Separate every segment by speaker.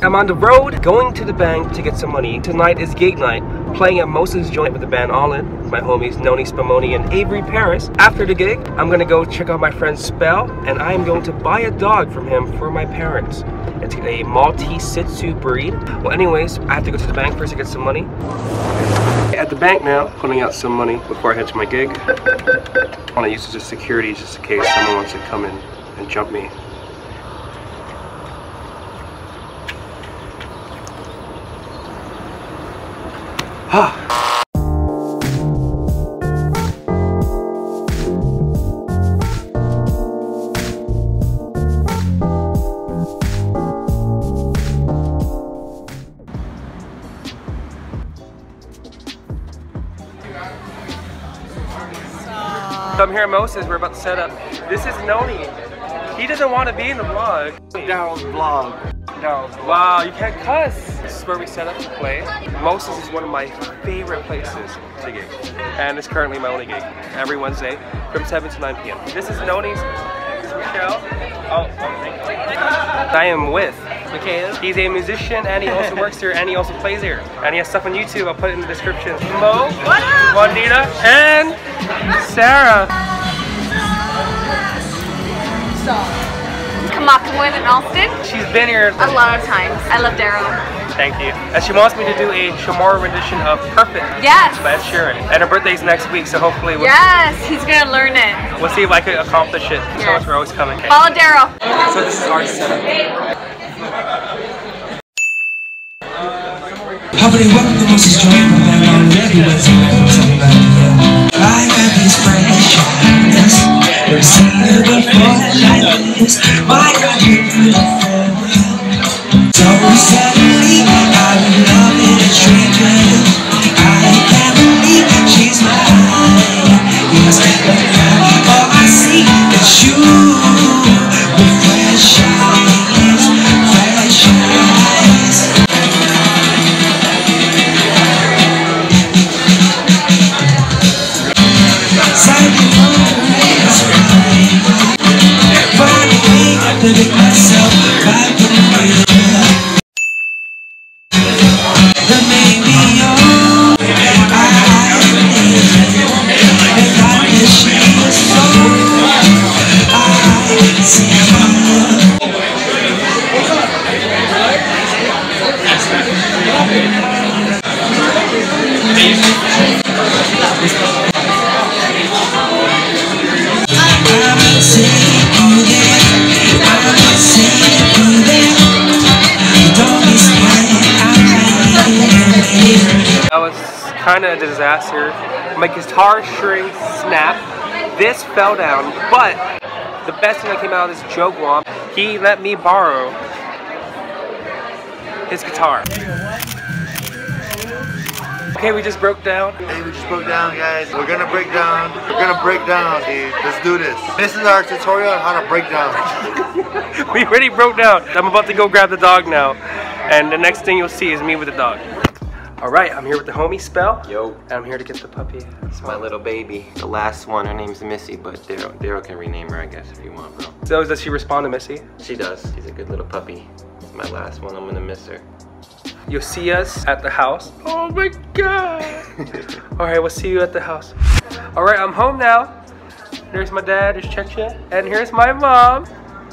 Speaker 1: I'm on the road going to the bank to get some money. Tonight is gig night, playing at Mosas joint with the band All In, my homies Noni Spumoni and Avery Perez. After the gig, I'm gonna go check out my friend Spellen, and I am going to buy a dog from him for my parents. It's a Maltese Shih Tzu breed. Well, anyways, I have to go to the bank first to get some money. At the bank now, putting out some money before I head to my gig. I want to use it as security just in case someone wants to come in and jump me. So I'm here at Mosas, we're about to set up. This is Noni. He doesn't want to be in the vlog.
Speaker 2: Daryl's vlog.
Speaker 1: Wow, you can't cuss. This is where we set up to play. Mosas is one of my favorite places to gig. And it's currently my only gig. Every Wednesday from 7 to 9 p.m. This is Noni's. This is Michelle. Oh, thank you. I am with Michaela. He's a musician and he also works here and he also plays here. And he has stuff on YouTube. I'll put it in the description. Mo, Juanita, and Sarah.
Speaker 3: Kamakawin in Austin.
Speaker 1: She's been here
Speaker 3: a lot of times. I love Daryl.
Speaker 1: Thank you. And she wants me to do a Chamorro rendition of Perfect.
Speaker 3: Yes.
Speaker 1: By Ed Sheeran. And her birthday's next week, so hopefully we'll
Speaker 3: he's gonna learn it.
Speaker 1: We'll see if I could accomplish it.
Speaker 3: Yes.
Speaker 1: So much for always coming.
Speaker 3: Follow Daryl.
Speaker 1: So this is our setup.
Speaker 4: Probably one of the most extreme of them already was I got this freshness. Never seen you before like this. My God, you're beautiful. So suddenly I'm in love with a stranger. I can't believe she's mine. Yes, all I see is you with fresh eyes, fresh eyes.
Speaker 1: That was kind of a disaster. My guitar string snapped. This fell down, but the best thing that came out of this JoeGuam, he let me borrow his guitar. Okay, we just broke down.
Speaker 2: Hey, we just broke down, guys. We're gonna break down. We're gonna break down, dude. Let's do this. This is our tutorial on how to break down.
Speaker 1: We already broke down. I'm about to go grab the dog now. And the next thing you'll see is me with the dog. Alright, I'm here with the homie Spell.
Speaker 5: Yo.
Speaker 1: And I'm here to get the puppy.
Speaker 5: It's my little baby. The last one, her name's Missy, but Daryl can rename her, I guess, if you want, bro.
Speaker 1: So does she respond to Missy?
Speaker 5: She does. She's a good little puppy. It's my last one. I'm gonna miss her.
Speaker 1: You'll see us at the house. Oh my god! Alright, we'll see you at the house. Alright, I'm home now. There's my dad, there's Checha, and here's my mom.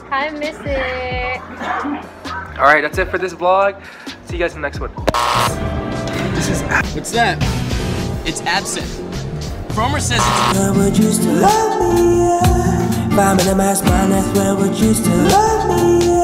Speaker 3: I miss it.
Speaker 1: Alright, that's it for this vlog. See you guys in the next one. This is
Speaker 6: what's that? It's absent. Fromer says it's
Speaker 4: where would you still love me? 5 minutes, my spine, that's where would you still love me?